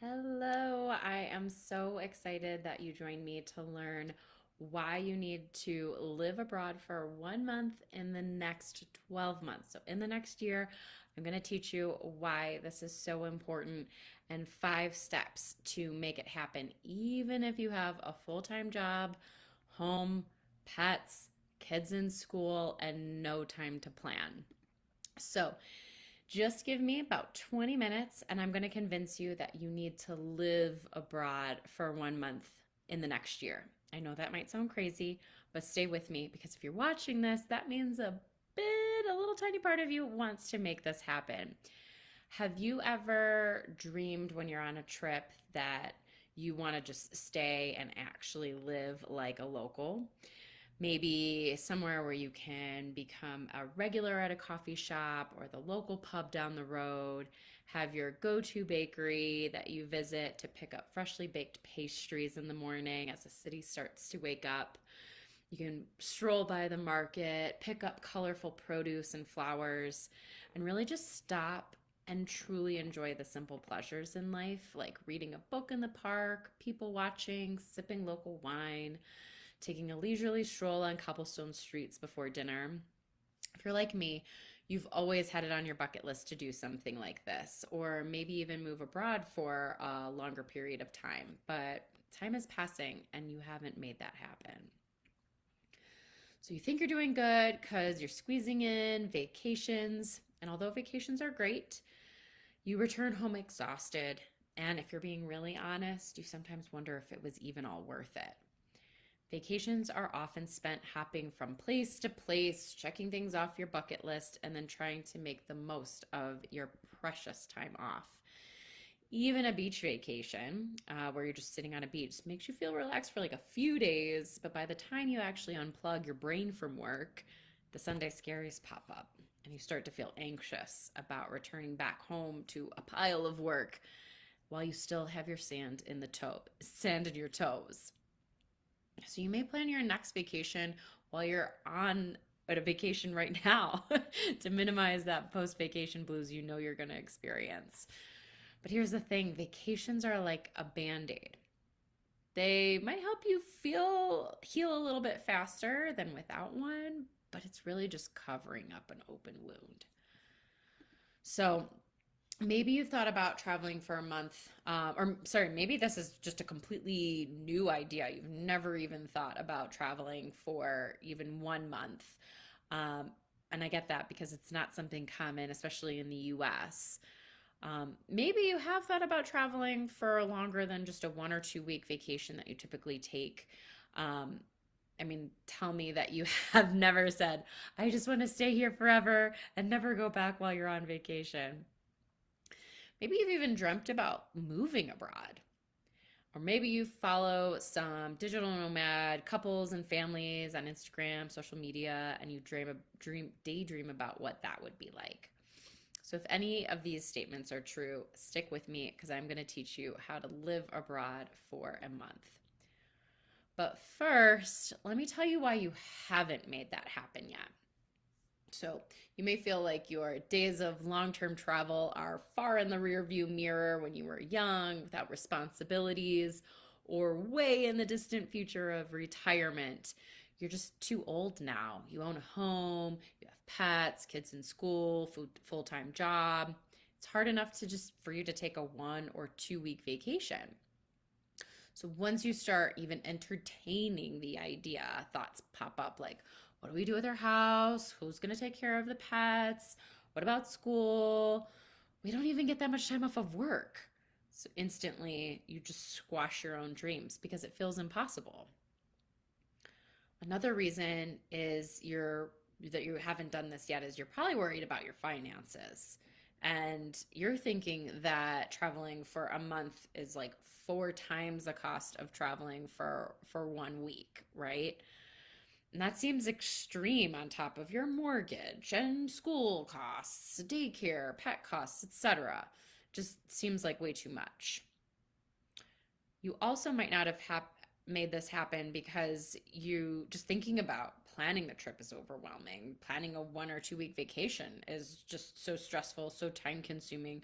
Hello, I am so excited that you joined me to learn why you need to live abroad for 1 month in the next 12 months. So, in the next year, I'm going to teach you why this is so important and 5 steps to make it happen, even if you have a full time job, home, pets, kids in school, and no time to plan. So, just give me about 20 minutes and I'm going to convince you that you need to live abroad for 1 month in the next year. I know that might sound crazy, but stay with me because if you're watching this, that means a little tiny part of you wants to make this happen. Have you ever dreamed when you're on a trip that you want to just stay and actually live like a local? Maybe somewhere where you can become a regular at a coffee shop or the local pub down the road, have your go to bakery that you visit to pick up freshly baked pastries in the morning as the city starts to wake up. You can stroll by the market, pick up colorful produce and flowers, and really just stop and truly enjoy the simple pleasures in life, like reading a book in the park, people watching, sipping local wine, taking a leisurely stroll on cobblestone streets before dinner. If you're like me, you've always had it on your bucket list to do something like this, or maybe even move abroad for a longer period of time, but time is passing and you haven't made that happen. So you think you're doing good because you're squeezing in vacations, and although vacations are great, you return home exhausted. And if you're being really honest, you sometimes wonder if it was even all worth it. Vacations are often spent hopping from place to place, checking things off your bucket list, and then trying to make the most of your precious time off. Even a beach vacation, where you're just sitting on a beach, makes you feel relaxed for like a few days, but by the time you actually unplug your brain from work, the Sunday scaries pop up and you start to feel anxious about returning back home to a pile of work while you still have your sand in your toes. So you may plan your next vacation while you're on at a vacation right now to minimize that post vacation blues you know you're going to experience. But here's the thing, vacations are like a band aid. They might help you heal a little bit faster than without one, but it's really just covering up an open wound. So maybe you've thought about traveling for a month, or sorry, maybe this is just a completely new idea. You've never even thought about traveling for even 1 month. And I get that because it's not something common, especially in the US. Maybe you have thought about traveling for longer than just a 1 or 2 week vacation that you typically take. Um, I mean, tell me that you have never said, I just want to stay here forever and never go back while you're on vacation. Maybe you've even dreamt about moving abroad. Or maybe you follow some digital nomad couples and families on Instagram, social media, and you daydream about what that would be like. So if any of these statements are true, stick with me because I'm going to teach you how to live abroad for a month. But first, let me tell you why you haven't made that happen yet. So you may feel like your days of long term travel are far in the rearview mirror when you were young, without responsibilities, or way in the distant future of retirement. You're just too old now. You own a home, you have pets, kids in school, full time job. It's hard enough to just for you to take a 1 or 2 week vacation. So once you start even entertaining the idea, thoughts pop up like, what do we do with our house? Who's going to take care of the pets? What about school? We don't even get that much time off of work. So instantly, you just squash your own dreams because it feels impossible. Another reason that you haven't done this yet is you're probably worried about your finances. And you're thinking that traveling for a month is like 4 times the cost of traveling for 1 week, right? And that seems extreme on top of your mortgage and school costs, daycare, pet costs, etc. Just seems like way too much. You also might not have made this happen because you just thinking about planning the trip is overwhelming. Planning a 1 or 2 week vacation is just so stressful, so time consuming.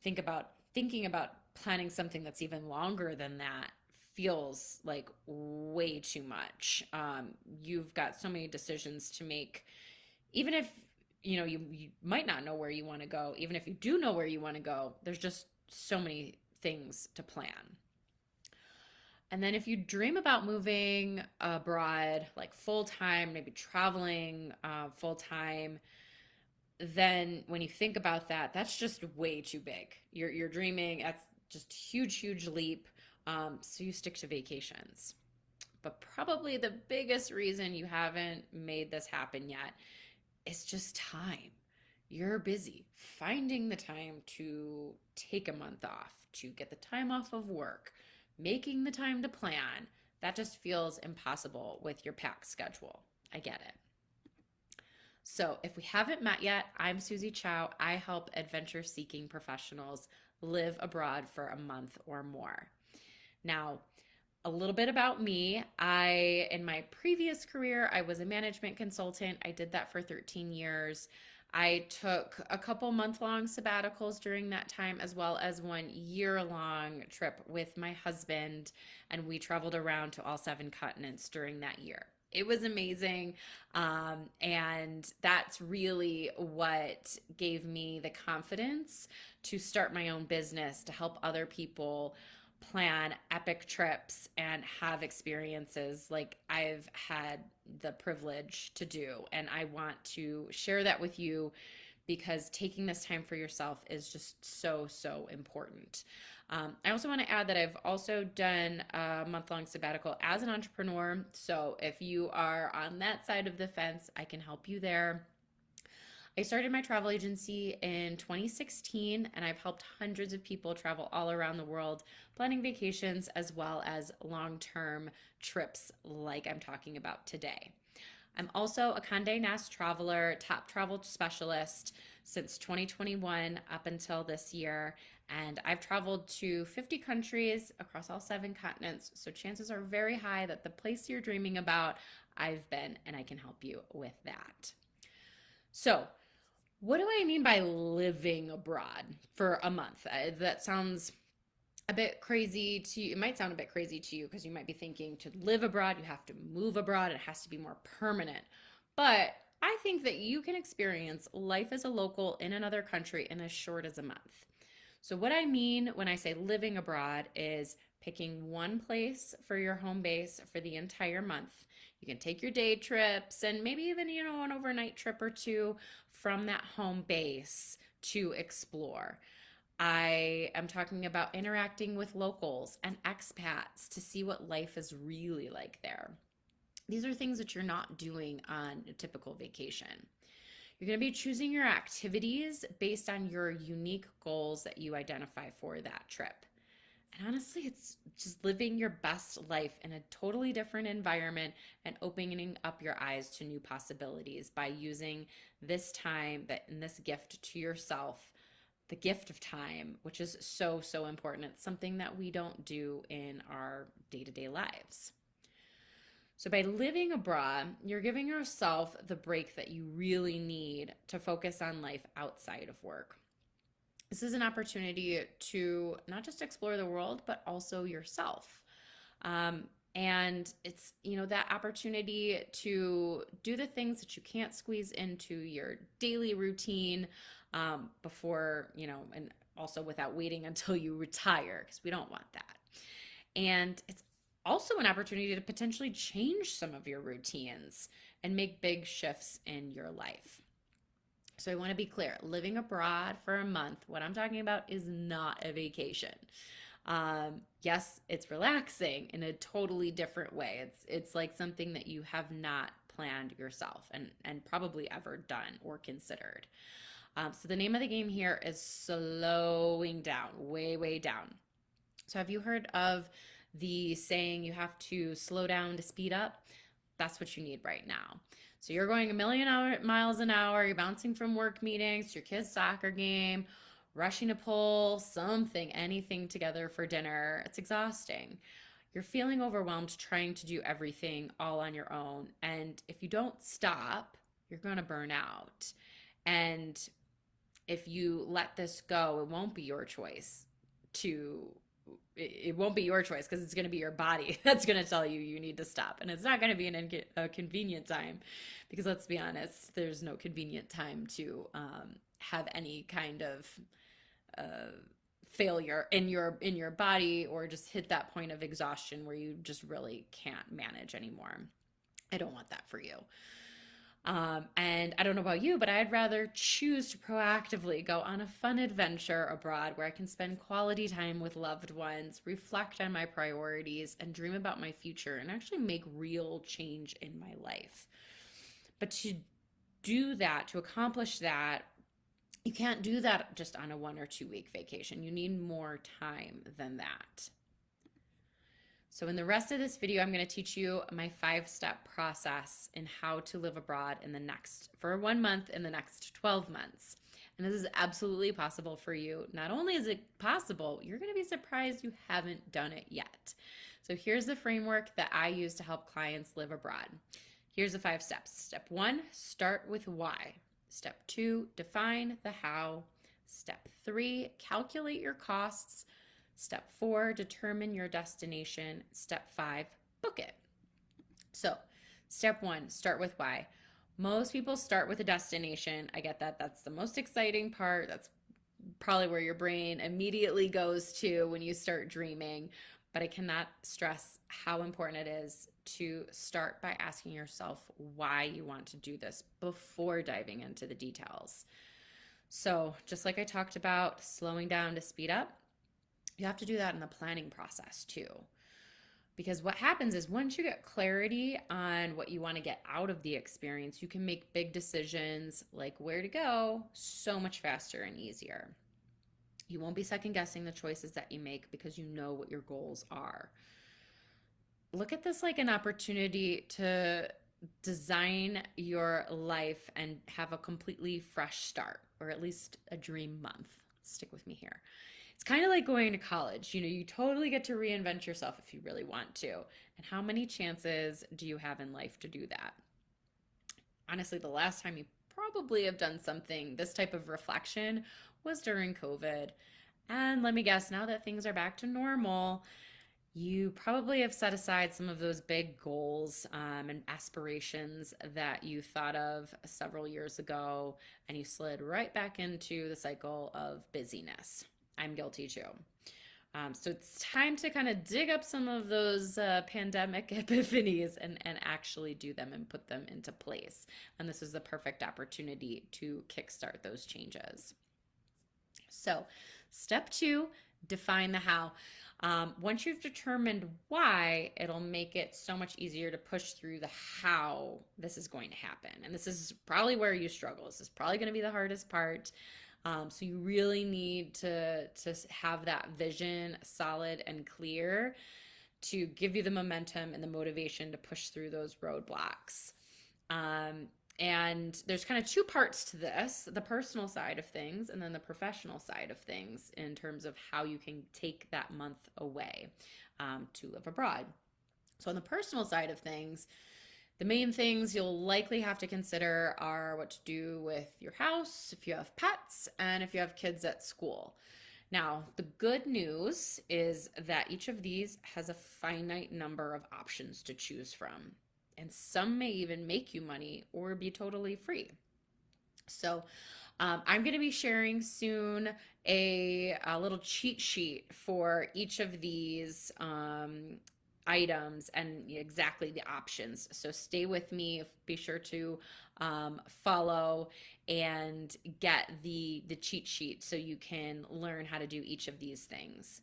Think about thinking about planning something that's even longer than that feels like way too much. You've got so many decisions to make, even if you might not know where you want to go. Even if you do know where you want to go, there's just so many things to plan. And then if you dream about moving abroad, like full time, maybe traveling full time, then when you think about that, that's just way too big. You're dreaming. That's just huge, huge leap. So you stick to vacations. But probably the biggest reason you haven't made this happen yet is just time. You're busy finding the time to take a month off, to get the time off of work, making the time to plan. That just feels impossible with your packed schedule. I get it. So, if we haven't met yet, I'm Susie Chow. I help adventure seeking professionals live abroad for a month or more. Now, a little bit about me. In my previous career, I was a management consultant. I did that for 13 years. I took a couple month-long sabbaticals during that time, as well as 1 year-long trip with my husband, and we traveled around to all 7 continents during that year. It was amazing. And that's really what gave me the confidence to start my own business to help other people plan epic trips and have experiences like I've had the privilege to do. And I want to share that with you because taking this time for yourself is just so, so important. I also want to add that I've also done a month-long sabbatical as an entrepreneur. So if you are on that side of the fence, I can help you there. I started my travel agency in 2016, and I've helped hundreds of people travel all around the world, planning vacations as well as long-term trips like I'm talking about today. I'm also a Condé Nast Traveler, top travel specialist since 2021 up until this year. And I've traveled to 50 countries across all 7 continents. So chances are very high that the place you're dreaming about, I've been, and I can help you with that. So, what do I mean by living abroad for a month? That sounds a bit crazy to you. It might sound a bit crazy to you because you might be thinking to live abroad, you have to move abroad. It has to be more permanent. But I think that you can experience life as a local in another country in as short as a month. So what I mean when I say living abroad is picking one place for your home base for the entire month. You can take your day trips and maybe even, an overnight trip or two from that home base to explore. I am talking about interacting with locals and expats to see what life is really like there. These are things that you're not doing on a typical vacation. You're going to be choosing your activities based on your unique goals that you identify for that trip. And honestly, it's just living your best life in a totally different environment and opening up your eyes to new possibilities by using this time and this gift to yourself, the gift of time, which is so, so important. It's something that we don't do in our day-to-day lives. So by living abroad, you're giving yourself the break that you really need to focus on life outside of work. This is an opportunity to not just explore the world, but also yourself. And it's, that opportunity to do the things that you can't squeeze into your daily routine before, and also without waiting until you retire, because we don't want that. And it's also an opportunity to potentially change some of your routines and make big shifts in your life. So I want to be clear, living abroad for a month, what I'm talking about is not a vacation. Yes, it's relaxing in a totally different way. It's like something that you have not planned yourself and probably ever done or considered. So the name of the game here is slowing down, way, way down. So have you heard of the saying you have to slow down to speed up? That's what you need right now. So you're going a million miles an hour, you're bouncing from work meetings to your kid's soccer game, rushing to pull something, anything together for dinner. It's exhausting. You're feeling overwhelmed trying to do everything all on your own. And if you don't stop, you're going to burn out. And if you let this go, it won't be your choice to it won't be your choice because it's going to be your body that's going to tell you you need to stop. And it's not going to be a convenient time because let's be honest, there's no convenient time to have any kind of uh, failure in your body or just hit that point of exhaustion where you just really can't manage anymore. I don't want that for you. And I don't know about you, but I'd rather choose to proactively go on a fun adventure abroad where I can spend quality time with loved ones, reflect on my priorities, and dream about my future and actually make real change in my life. But to do that, to accomplish that, you can't do that just on a 1 or 2 week vacation. You need more time than that. So in the rest of this video, I'm going to teach you my 5-step process in how to live abroad for 1 month in the next 12 months. And this is absolutely possible for you. Not only is it possible, you're going to be surprised you haven't done it yet. So here's the framework that I use to help clients live abroad. Here's the 5 steps. Step 1, start with why. Step 2, define the how. Step 3, calculate your costs. Step 4, determine your destination. Step 5, book it. So, step 1, start with why. Most people start with a destination. I get that. That's the most exciting part. That's probably where your brain immediately goes to when you start dreaming. But I cannot stress how important it is to start by asking yourself why you want to do this before diving into the details. So, just like I talked about, slowing down to speed up, you have to do that in the planning process too. Because what happens is once you get clarity on what you want to get out of the experience, you can make big decisions like where to go so much faster and easier. You won't be second guessing the choices that you make because you know what your goals are. Look at this like an opportunity to design your life and have a completely fresh start, or at least a dream month. Stick with me here. It's kind of like going to college. You totally get to reinvent yourself if you really want to. And how many chances do you have in life to do that? Honestly, the last time you probably have done something, this type of reflection, was during COVID. And let me guess, now that things are back to normal, you probably have set aside some of those big goals and aspirations that you thought of several years ago, and you slid right back into the cycle of busyness. I'm guilty too. So it's time to kind of dig up some of those pandemic epiphanies and actually do them and put them into place. And this is the perfect opportunity to kickstart those changes. So step 2, define the how. Once you've determined why, it'll make it so much easier to push through the how this is going to happen. And this is probably where you struggle. This is probably going to be the hardest part. So you really need to have that vision solid and clear to give you the momentum and the motivation to push through those roadblocks. And there's kind of 2 parts to this, the personal side of things and then the professional side of things in terms of how you can take that month away to live abroad. So on the personal side of things, the main things you'll likely have to consider are what to do with your house, if you have pets, and if you have kids at school. Now, the good news is that each of these has a finite number of options to choose from, and some may even make you money or be totally free. So I'm going to be sharing soon a little cheat sheet for each of these items and exactly the options. So stay with me. Be sure to follow and get the cheat sheet so you can learn how to do each of these things.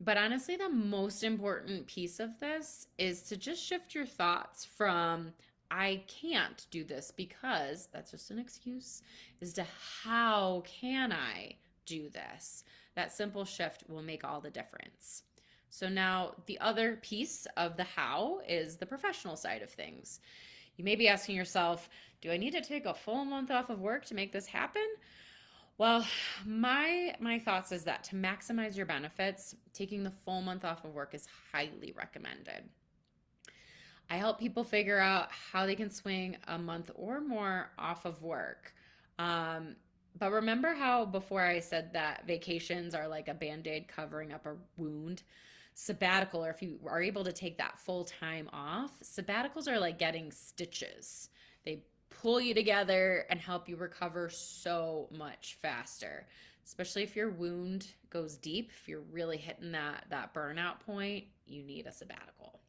But honestly, the most important piece of this is to just shift your thoughts from I can't do this because that's just an excuse, is to how can I do this? That simple shift will make all the difference. So now the other piece of the how is the professional side of things. You may be asking yourself, do I need to take a full month off of work to make this happen? Well, my thoughts is that to maximize your benefits, taking the full month off of work is highly recommended. I help people figure out how they can swing a month or more off of work. But remember how before I said that vacations are like a band-aid covering up a wound? Sabbatical, or if you are able to take that full time off, sabbaticals are like getting stitches. They pull you together and help you recover so much faster. Especially if your wound goes deep, if you're really hitting that burnout point, you need a sabbatical.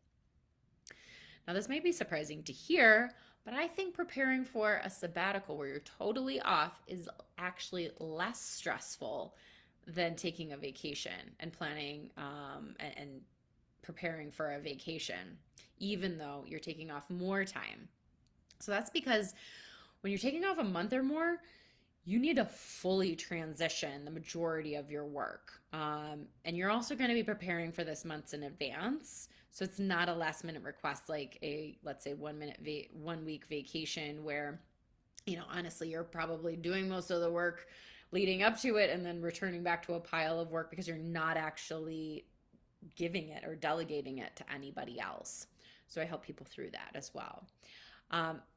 Now, this may be surprising to hear, but I think preparing for a sabbatical where you're totally off is actually less stressful than taking a vacation and planning and preparing for a vacation, even though you're taking off more time. So that's because when you're taking off a month or more, you need to fully transition the majority of your work. And you're also going to be preparing for this months in advance. So it's not a last minute request like a, let's say, 1 week vacation where, honestly, you're probably doing most of the work leading up to it and then returning back to a pile of work because you're not actually giving it or delegating it to anybody else. So I help people through that as well.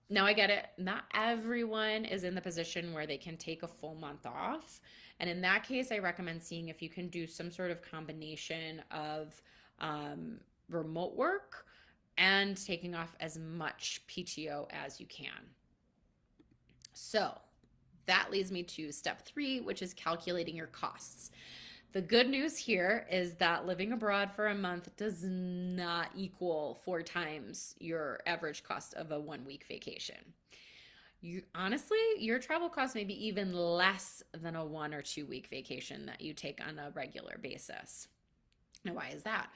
Now I get it. Not everyone is in the position where they can take a full month off. And in that case, I recommend seeing if you can do some sort of combination of remote work and taking off as much PTO as you can. So that leads me to step 3, which is calculating your costs. The good news here is that living abroad for a month does not equal 4 times your average cost of a 1-week vacation. Honestly, your travel costs may be even less than a 1 or 2 week vacation that you take on a regular basis. Now, why is that?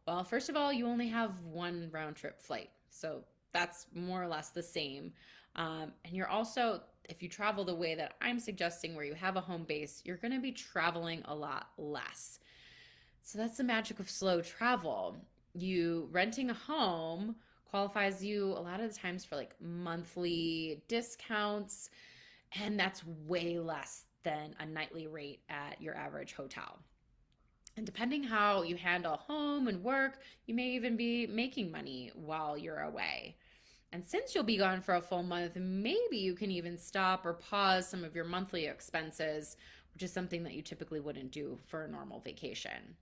Well, first of all, you only have one round trip flight. So that's more or less the same. And you're also, if you travel the way that I'm suggesting, where you have a home base, you're going to be traveling a lot less. So that's the magic of slow travel. You renting a home qualifies you a lot of the times for like monthly discounts, and that's way less than a nightly rate at your average hotel. And depending how you handle home and work, you may even be making money while you're away. And since you'll be gone for a full month, maybe you can even stop or pause some of your monthly expenses, which is something that you typically wouldn't do for a normal vacation.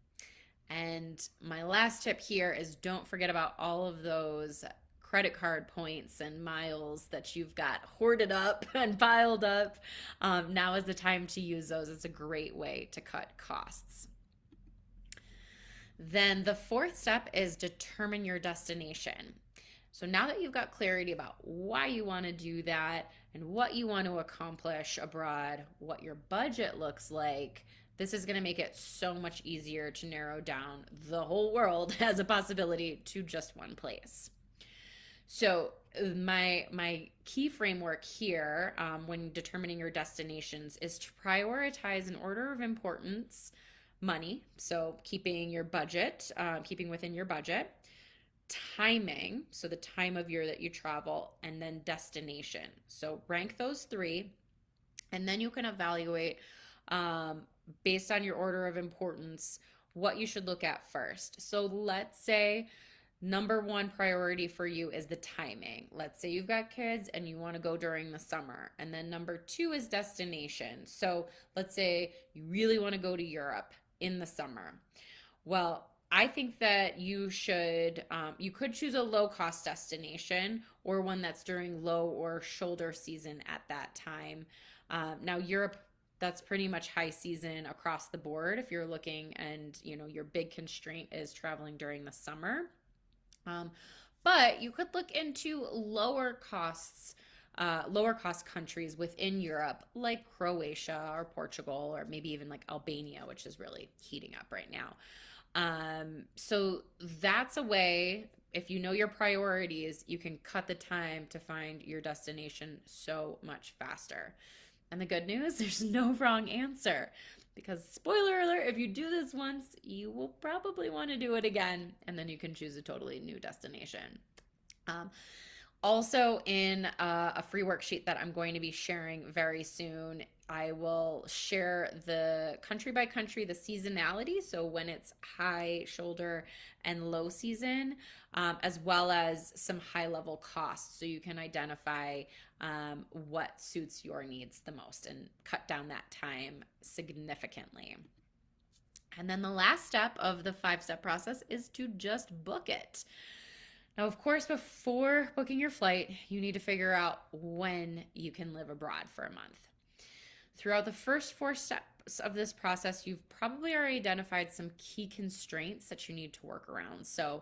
And my last tip here is don't forget about all of those credit card points and miles that you've got hoarded up and piled up. Now is the time to use those. It's a great way to cut costs. Then the 4th step is determine your destination. So now that you've got clarity about why you want to do that and what you want to accomplish abroad, what your budget looks like, this is going to make it so much easier to narrow down the whole world as a possibility to just one place. So my key framework here when determining your destinations is to prioritize in order of importance money, so keeping within your budget, timing, so the time of year that you travel, and then destination. So rank those 3, and then you can evaluate based on your order of importance what you should look at first. So let's say number 1 priority for you is the timing. Let's say you've got kids and you want to go during the summer. And then number 2 is destination. So let's say you really want to go to Europe in the summer. Well, I think that you could choose a low cost destination or one that's during low or shoulder season at that time. Now Europe, that's pretty much high season across the board if you're looking, and your big constraint is traveling during the summer. But you could look into lower cost countries within Europe, like Croatia or Portugal, or maybe even like Albania, which is really heating up right now. So that's a way, if you know your priorities, you can cut the time to find your destination so much faster. And the good news, there's no wrong answer, because spoiler alert, if you do this once, you will probably want to do it again, and then you can choose a totally new destination. Also, in a free worksheet that I'm going to be sharing very soon, I will share the country by country, the seasonality. So, when it's high shoulder and low season, as well as some high level costs. So, you can identify what suits your needs the most and cut down that time significantly. And then the last step of the 5 step process is to just book it. Now, of course, before booking your flight, you need to figure out when you can live abroad for a month. Throughout the first 4 steps of this process, you've probably already identified some key constraints that you need to work around. So,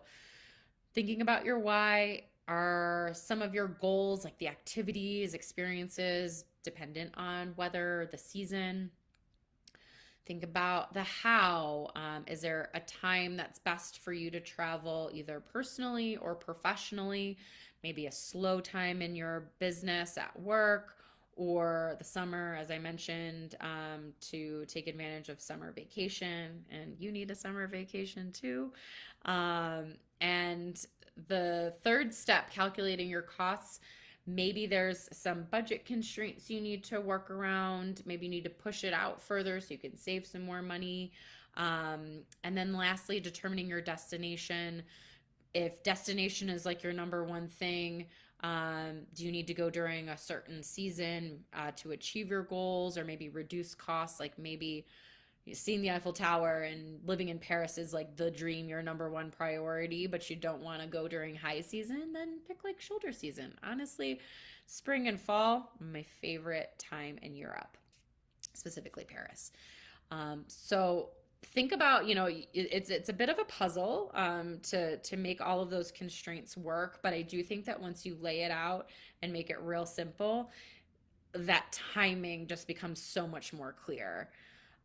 thinking about your why, are some of your goals, like the activities, experiences, dependent on weather, the season? Think about the how. Is there a time that's best for you to travel, either personally or professionally? Maybe a slow time in your business at work, or the summer, as I mentioned, to take advantage of summer vacation. And you need a summer vacation too. And the third step, calculating your costs. Maybe there's some budget constraints you need to work around. Maybe you need to push it out further so you can save some more money. And then lastly, determining your destination. If destination is like your number one thing, do you need to go during a certain season to achieve your goals, or maybe reduce costs? Like maybe seeing the Eiffel Tower and living in Paris is like the dream, your number one priority, but you don't want to go during high season, then pick like shoulder season. Honestly, spring and fall, my favorite time in Europe, specifically Paris. So think about, it's a bit of a puzzle to make all of those constraints work, but I do think that once you lay it out and make it real simple, that timing just becomes so much more clear.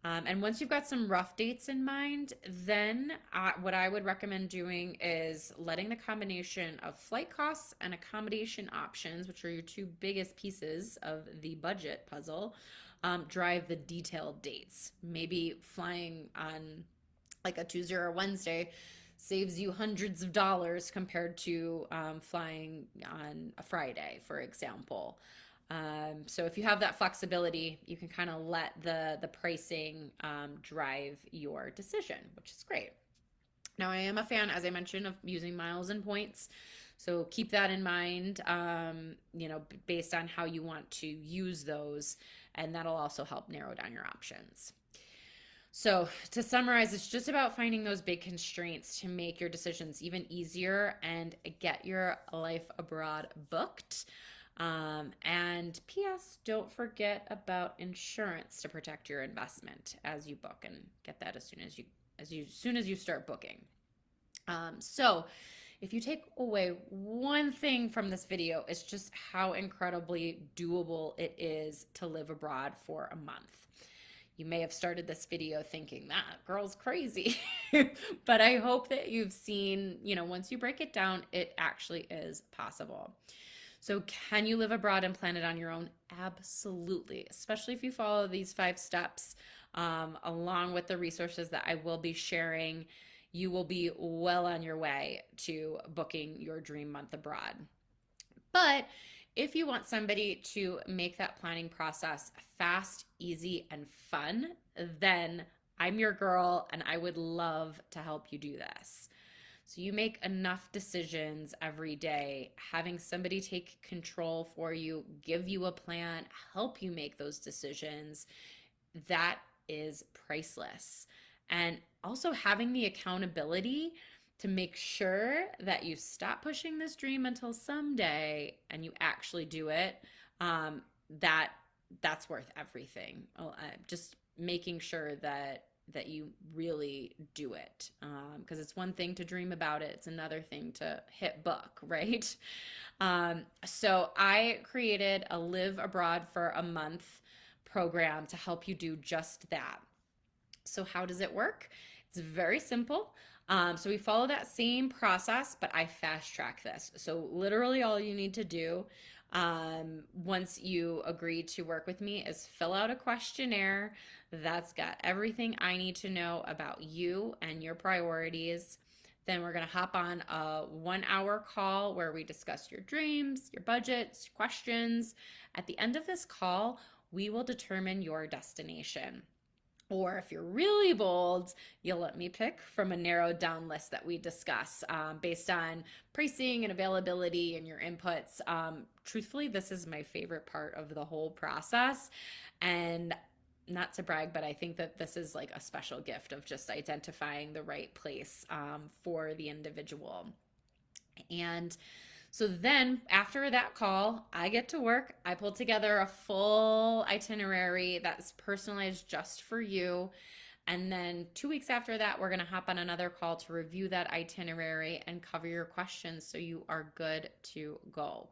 And once you've got some rough dates in mind, then what I would recommend doing is letting the combination of flight costs and accommodation options, which are your two biggest pieces of the budget puzzle, drive the detailed dates. Maybe flying on like a Tuesday or a Wednesday saves you hundreds of dollars compared to flying on a Friday, for example. So if you have that flexibility, you can kind of let the pricing drive your decision, which is great. Now, I am a fan, as I mentioned, of using miles and points. So keep that in mind, based on how you want to use those, and that'll also help narrow down your options. So, to summarize, it's just about finding those big constraints to make your decisions even easier and get your life abroad booked. And P.S. Don't forget about insurance to protect your investment as you book, and get that as soon as you start booking. So if you take away one thing from this video, it's just how incredibly doable it is to live abroad for a month. You may have started this video thinking that girl's crazy, but I hope that you've seen, once you break it down, it actually is possible. So can you live abroad and plan it on your own? Absolutely, especially if you follow these 5 steps along with the resources that I will be sharing. You will be well on your way to booking your dream month abroad. But if you want somebody to make that planning process fast, easy, and fun, then I'm your girl and I would love to help you do this. So you make enough decisions every day, having somebody take control for you, give you a plan, help you make those decisions, that is priceless. And also having the accountability to make sure that you stop pushing this dream until someday and you actually do it, that's worth everything. Just making sure that you really do it, because it's one thing to dream about it, it's another thing to hit book, right? So I created a Live Abroad for a Month program to help you do just that. So how does it work? It's very simple. So we follow that same process, but I fast track this. So literally all you need to do once you agree to work with me is fill out a questionnaire that's got everything I need to know about you and your priorities. Then we're going to hop on a 1 hour call where we discuss your dreams, your budgets, questions. At the end of this call, we will determine your destination. Or if you're really bold, you'll let me pick from a narrowed down list that we discuss based on pricing and availability and your inputs. Truthfully, this is my favorite part of the whole process. And not to brag, but I think that this is like a special gift of just identifying the right place for the individual. And so then after that call, I get to work. I pull together a full itinerary that's personalized just for you. And then 2 weeks after that, we're going to hop on another call to review that itinerary and cover your questions so you are good to go.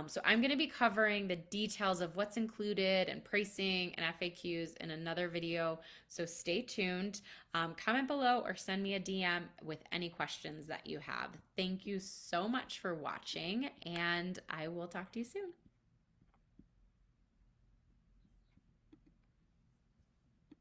So I'm going to be covering the details of what's included and pricing and FAQs in another video. So stay tuned. Comment below or send me a DM with any questions that you have. Thank you so much for watching, and I will talk to you soon.